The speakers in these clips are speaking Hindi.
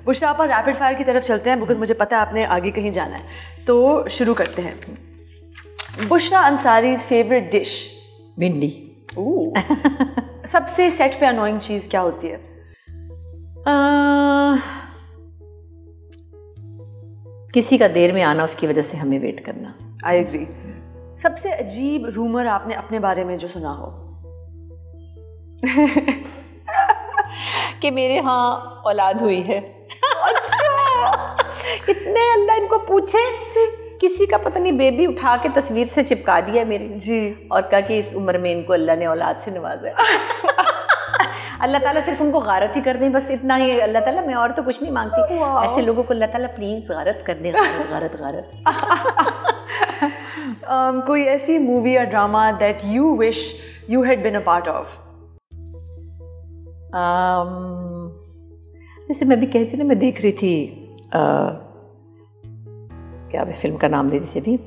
बुशरा पर रैपिड फायर की तरफ चलते हैं, बिकॉज मुझे पता है आपने आगे कहीं जाना है, तो शुरू करते हैं। Bushra Ansari's favourite dish? भिंडी। सबसे सेट पे अनोइंग चीज़ क्या होती है? किसी का देर में आना, उसकी वजह से हमें वेट करना। I agree. सबसे अजीब रूमर आपने अपने बारे में जो सुना हो? कि मेरे यहाँ औलाद हुई है। अच्छा। इतने अल्लाह इनको पूछे, किसी का पता नहीं बेबी उठा के तस्वीर से चिपका दिया मेरी जी, और कहा कि इस उम्र में इनको अल्लाह ने औलाद से नवाजा है। अल्लाह ताला सिर्फ उनको गारत ही कर दें, बस इतना ही अल्लाह ताला, मैं और तो कुछ नहीं मांगती। ऐसे लोगों को अल्लाह ताला प्लीज गारत कर दे, गारत गारत। कोई ऐसी मूवी या drama that you wish you had been a part of? जैसे मैं भी कहती ना, मैं देख रही थी क्या मैं फिल्म का नाम ले रही थी अभी,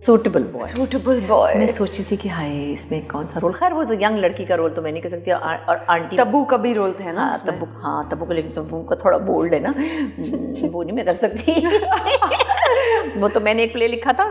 सूटेबल बॉय। Suitable boy. मैं सोच रही थी कि हाय इसमें कौन सा रोल, खैर वो तो यंग लड़की का रोल तो मैं नहीं कर सकती, और आंटी तब्बू का भी रोल थे ना? तब्बू, हाँ तब्बू का, लेकिन तब्बू का थोड़ा बोल्ड है ना, वो नहीं मैं कर सकती। वो तो मैंने एक प्ले लिखा था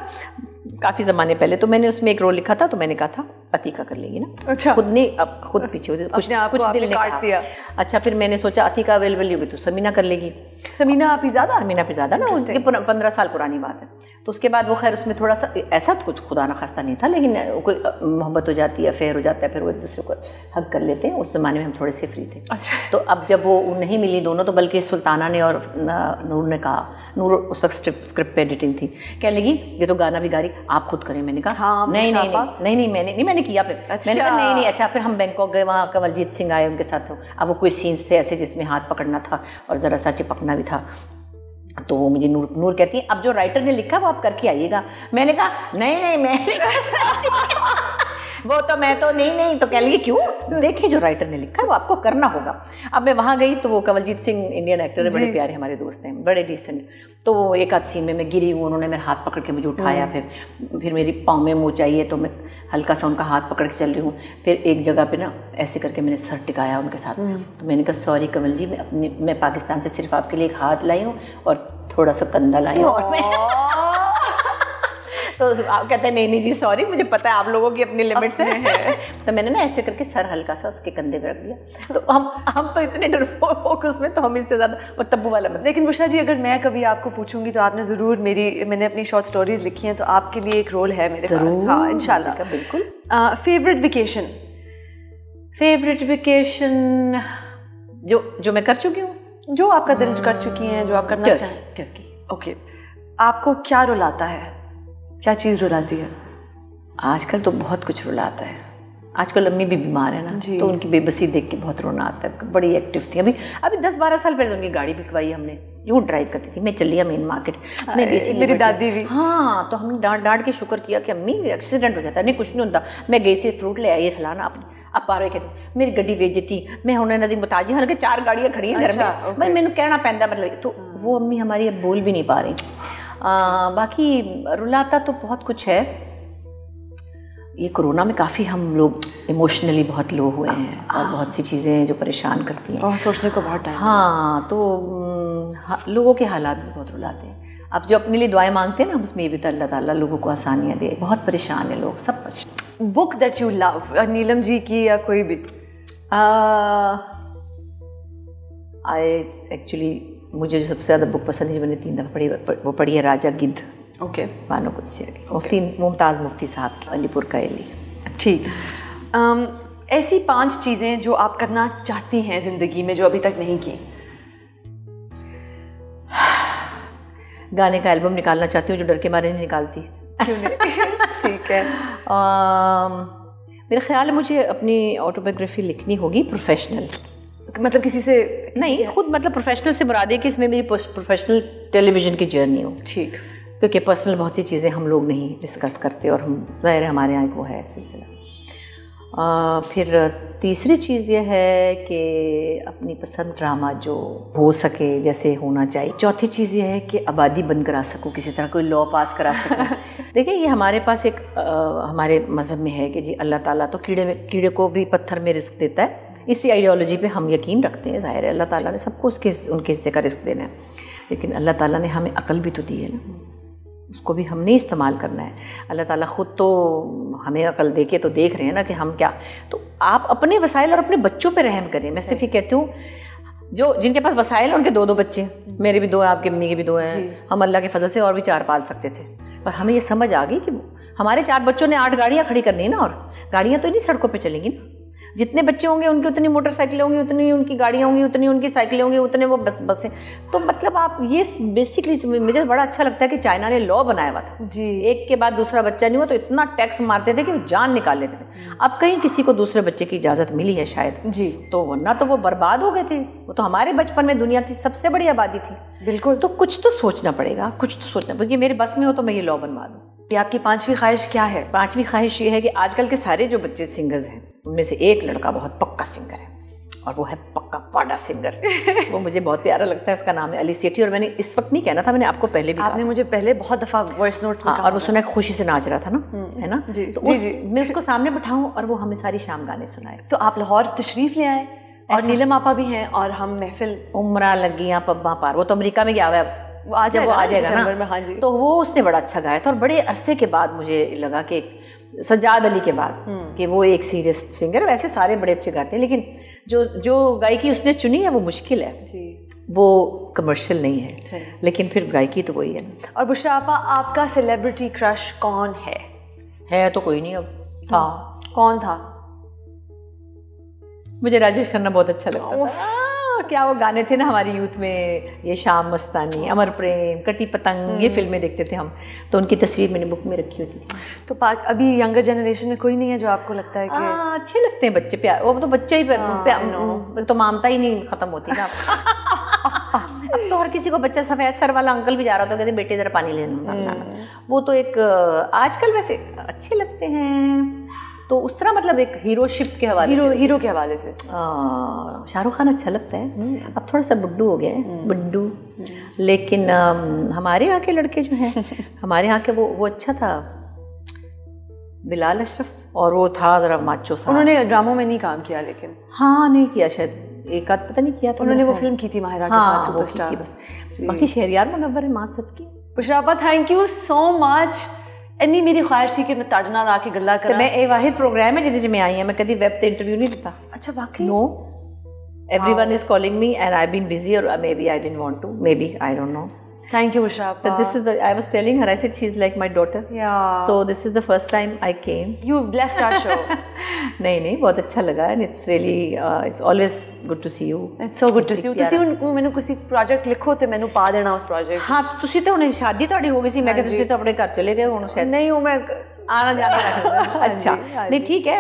काफ़ी ज़माने पहले, तो मैंने उसमें एक रोल लिखा था, तो मैंने कहा था अतीका कर लेगी ना। अच्छा। खुद नहीं, अब खुद पीछे होती, कुछ दिल ने काट दिया। अच्छा, फिर मैंने सोचा अतीका अवेलेबल होगी तो समीना कर लेगी। समीना पिज़ादा? समीना पिज़ादा ना, उसके 15 साल पुरानी बात है। तो उसके बाद वो खैर उसमें थोड़ा सा ऐसा कुछ खुदा ना खास्ता नहीं था, लेकिन कोई मोहब्बत हो जाती है, अफेयर हो जाता है, फिर वो एक दूसरे को हक कर लेते हैं। उस ज़माने में हम थोड़े से फ्री थे। अच्छा। तो अब जब वो नहीं मिली दोनों, तो बल्कि सुल्ताना ने और नूर ने कहा, नूर उस वक्त स्क्रिप्ट पे एडिटिंग थी, कहने लगी ये तो गाना भी गा रही, आप खुद करें। मैंने कहा हाँ, नहीं मैंने किया। फिर मैंने कहा नहीं अच्छा। फिर हम बैंकॉक गए, वहाँ कमलजीत सिंह आए, उनके साथ अब वो कोई सीन्स थे ऐसे जिसमें हाथ पकड़ना था और ज़रा सा चिपकना भी था। तो वो मुझे नूर कहती है अब जो राइटर ने लिखा वो आप करके आइएगा। मैंने कहा नहीं मैं वो तो मैं तो नहीं। तो कह लगी क्यों, देखिए जो राइटर ने लिखा है वो आपको करना होगा। अब मैं वहाँ गई तो वो कमलजीत सिंह इंडियन एक्टर है, बड़े प्यारे हमारे दोस्त हैं, बड़े डिसेंट। तो वो एक आध सीन में मैं गिरी हूँ, उन्होंने मेरा हाथ पकड़ के मुझे उठाया, फिर मेरी पाँव में मोच आई है तो मैं हल्का सा उनका हाथ पकड़ के चल रही हूँ। फिर एक जगह पे ना ऐसे करके मैंने सर टिकाया उनके साथ। तो मैंने कहा सॉरी कमल जी, मैं पाकिस्तान से सिर्फ आपके लिए एक हाथ लाई हूँ और थोड़ा सा कंधा लाई हूँ। और मैं तो आप कहते हैं नहीं जी सॉरी, मुझे पता है आप लोगों की अपनी लिमिट्स है। तो मैंने ना ऐसे करके सर हल्का सा उसके कंधे पे रख दिया। तो हम तो इतने डरपोक उसमें, तो हम इससे ज़्यादा वो तब्बू वाला। लेकिन बुशरा जी, अगर मैं कभी आपको पूछूंगी तो आपने ज़रूर मैंने अपनी शॉर्ट स्टोरीज लिखी हैं, तो आपके लिए एक रोल है मेरे पास। हाँ इंशाल्लाह, बिल्कुल। फेवरेट वेकेशन जो मैं कर चुकी हूँ, जो आपका दिल कर चुकी हैं, जो आप करना चाहें। टर्की। ओके, आपको क्या रुलाता है, क्या चीज़ रुलाती है? आजकल तो बहुत कुछ रुलाता है। आजकल अम्मी भी बीमार है ना, तो उनकी बेबसी देख के बहुत रोना आता है। बड़ी एक्टिव थी, अभी 10-12 साल पहले उनकी गाड़ी बिकवाई हमने, यूँ ड्राइव करती थी। मैं चलिए मेन मार्केट, मैं गई सी, मेरी दादी भी। हाँ, तो हमने डांट के शुक्र किया कि अम्मी एक्सीडेंट हो जाता है, नहीं कुछ नहीं होता। मैं गई सी फ्रूट ले आई फलाना, आप पा रहे कहते मेरी गड्डी बेइज्जती, मैं उन्हें नदी मुताजी, हालांकि 4 गाड़ियाँ खड़ी हैं घर में, भाई मैंने कहना पैंदा मतलब। तो वो अम्मी हमारी अब बोल भी नहीं पा रही। बाकी रुलाता तो बहुत कुछ है। ये कोरोना में काफ़ी हम लोग इमोशनली बहुत लो हुए हैं, और बहुत सी चीज़ें जो परेशान करती हैं, और सोचने को बहुत टाइम। हाँ, तो लोगों के हालात भी बहुत रुलाते हैं। अब जो अपने लिए दुआएं मांगते हैं ना, उसमें ये भी तो अल्लाह ताला लोगों को आसानियाँ दे। बहुत परेशान है लोग, सब परेशान। Book that you love, Neelam ji की या कोई भी? एक्चुअली मुझे जो सबसे ज़्यादा बुक पसंद है, जो मैंने 3 दफ़ा पढ़ी, वो पढ़ी है राजा गिद्ध। ओके। बानो कुद्सिया की, मुफ्ती मुमताज़ मुफ्ती साहब की, अलीपुर का एली। ठीक। ऐसी 5 चीज़ें जो आप करना चाहती हैं ज़िंदगी में, जो अभी तक नहीं की? गाने का एल्बम निकालना चाहती हूँ, जो डर के मारे नहीं निकालती। क्यों नहीं? ठीक है। मेरा ख्याल है मुझे अपनी ऑटोबायोग्राफी लिखनी होगी, प्रोफेशनल, मतलब किसी से नहीं, खुद, मतलब प्रोफेशनल से मुराद है कि इसमें मेरी प्रोफेशनल टेलीविज़न की जर्नी हो। ठीक। क्योंकि पर्सनल बहुत सी चीज़ें हम लोग नहीं डिस्कस करते, और हम ज़ाहिर हमारे यहाँ वो है सिलसिला। फिर तीसरी चीज़ ये है कि अपनी पसंद ड्रामा जो हो सके जैसे होना चाहिए। चौथी चीज़ ये है कि आबादी बंद करा सकूँ, किसी तरह कोई लॉ पास करा सकूँ। देखिए, ये हमारे पास एक हमारे मज़हब में है कि जी अल्लाह ताला तो कीड़े को भी पत्थर में रिस्क देता है, इसी आइडियोलॉजी पे हम यकीन रखते हैं। ज़ाहिर है अल्लाह ताला ने सबको उनके हिस्से का रिस्क देना है, लेकिन अल्लाह ताला ने हमें अकल भी तो दी है ना, उसको भी हमने इस्तेमाल करना है। अल्लाह ताला ख़ुद तो हमें अकल दे के तो देख रहे हैं ना कि हम क्या, तो आप अपने वसाइल और अपने बच्चों पे रहम करें। मैं सिर्फ ये कहती हूँ, जो जिनके पास वसाइल हैं उनके 2-2 बच्चे, मेरे भी 2 हैं, आपकी अम्मी के भी 2 हैं, हम अल्लाह के फजल से और भी 4 पाल सकते थे, पर हमें ये समझ आ गई कि हमारे 4 बच्चों ने 8 गाड़ियाँ खड़ी करनी है ना, और गाड़ियाँ तो इन्हीं सड़कों पे चलेंगी ना। जितने बच्चे होंगे उनकी उतनी मोटरसाइकिलें होंगी, उतनी उनकी गाड़ियाँ होंगी, उतनी उनकी साइकिलें होंगी, उतने वो बसें। तो मतलब आप ये बेसिकली मुझे बड़ा अच्छा लगता है कि चाइना ने लॉ बनाया हुआ था जी, एक के बाद दूसरा बच्चा नहीं हुआ तो इतना टैक्स मारते थे कि वो जान निकाल लेते थे। अब कहीं किसी को दूसरे बच्चे की इजाज़त मिली है शायद जी, तो वरना तो वो बर्बाद हो गए थे। वो तो हमारे बचपन में दुनिया की सबसे बड़ी आबादी थी। बिल्कुल, तो कुछ तो सोचना पड़ेगा, कुछ तो सोचना पड़ेगा। मेरे बस में हो तो मैं ये लॉ बनवा दूँ। ये आपकी 5वीं ख्वाहिश क्या है? 5वीं ख्वाहिश ये है कि आजकल के सारे जो बच्चे सिंगर्स हैं उनमें से एक लड़का बहुत पक्का सिंगर है, और वो है पक्का पाड़ा सिंगर। वो मुझे बहुत प्यारा लगता है, उसका नाम है अली सेठी। और मैंने इस वक्त नहीं कहना था, मैंने आपको पहले भी आपने मुझे पहले बहुत दफ़ा वॉइस नोट्स में कहा, और वो सुना खुशी से नाच रहा था ना, है ना जी, तो मैं उसको सामने बिठाऊं और वो हमें सारी शाम गाने सुनाए। तो आप लाहौर तशरीफ़ ले आए, और नीलम आपा भी हैं, और हम महफिल उम्रा लगियाँ पब्बा पार, वो तो अमेरिका में गया हुआ है, वो आ जाएगा ना। हाँ जी, तो वो उसने बड़ा अच्छा गाया था, और बड़े अरसे के बाद मुझे लगा कि सज्जाद अली के बाद कि वो एक सीरियस सिंगर। वैसे सारे बड़े अच्छे गाते हैं, लेकिन जो गायकी उसने चुनी है वो मुश्किल है जी, वो कमर्शियल नहीं है, लेकिन फिर गायकी तो वही है। और बुशरा आपा, आपका सेलिब्रिटी क्रश कौन है? है तो कोई नहीं, अब था। कौन था? मुझे राजेश खन्ना बहुत अच्छा लगता था। क्या वो गाने थे ना हमारी यूथ में, ये शाम मस्तानी, अमर प्रेम, कटी पतंग, ये फिल्में देखते थे हम, तो उनकी तस्वीर मैंने बुक में रखी होती थी। तो अभी यंगर जनरेशन में कोई नहीं है जो आपको लगता है कि अच्छे लगते हैं बच्चे? प्यार, वो तो बच्चे ही तो ममता ही नहीं खत्म होती ना। अब तो हर किसी को बच्चा, सफेद सर वाला अंकल भी जा रहा था, कहते बेटे जरा पानी लेना। वो तो एक आजकल वैसे अच्छे लगते हैं, तो उस तरह मतलब एक हीरोशिप के हवाले हीरो के हवाले से शाहरुख खान अच्छा लगता है। अब थोड़ा सा बुड्ढू हो गया है, बुड्ढू, लेकिन हमारे यहाँ के लड़के जो हैं हमारे यहाँ के वो अच्छा था, बिलाल अशरफ, और वो था जरा माचो सा। उन्होंने ड्रामों में नहीं काम किया, लेकिन हाँ नहीं किया शायद, एक आध पता नहीं किया था उन्होंने। वो फिल्म की थी माहिरा के साथ, सुपरस्टार, बस। बाकी शहरियार मुनव्वर है मां सबकी। बुशरा आपा, थैंक यू सो मच। इन्नी मेरी ख्वाहिश सी कि मैं तुहाडे नाल आके गल्लां करा। मैं ए वाहिद प्रोग्राम है जिहदे च मैं आई हां, मैं कदी वेब ते इंटरव्यू नहीं दिता। अच्छा, वाकई? No, everyone is calling me and I been busy, और maybe I didn't want to, maybe I don't know. Thank you, Bushra Appa. This is I was telling her, I said she's like my daughter. Yeah. So this is the first time I came. You've blessed our show. नहीं बहुत अच्छा लगा, and it's really it's always good to see you. It's so good to see you. ਤੁਸੀਂ ਹੁਣ ਮੈਨੂੰ ਕਿਸੇ ਪ੍ਰੋਜੈਕਟ ਲਿਖੋ ਤੇ ਮੈਨੂੰ ਪਾ ਦੇਣਾ ਉਸ ਪ੍ਰੋਜੈਕਟ। ਹਾਂ, ਤੁਸੀਂ ਤਾਂ ਹੁਣ ਸ਼ਾਦੀ ਤੁਹਾਡੀ ਹੋ ਗਈ ਸੀ, ਮੈਂ ਕਿਹਾ ਤੁਸੀਂ ਤਾਂ ਆਪਣੇ ਘਰ ਚਲੇ ਗਏ ਹੁਣ शायद। नहीं हूँ मैं, आना जाना रखना। अच्छा, नहीं ठीक है,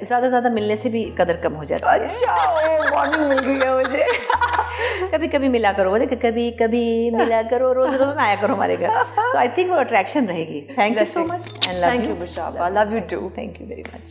ज़्यादा मिलने से भी कदर कम हो जाती है। अच्छा, वार्निंग मिल गई है मुझे। कभी कभी मिला करो, कभी कभी मिला करो, रोज आया करो हमारे घर। सो आई थिंक वो अट्रैक्शन रहेगी। Thank you so much, and thank you Bushra, love you too, thank you very much.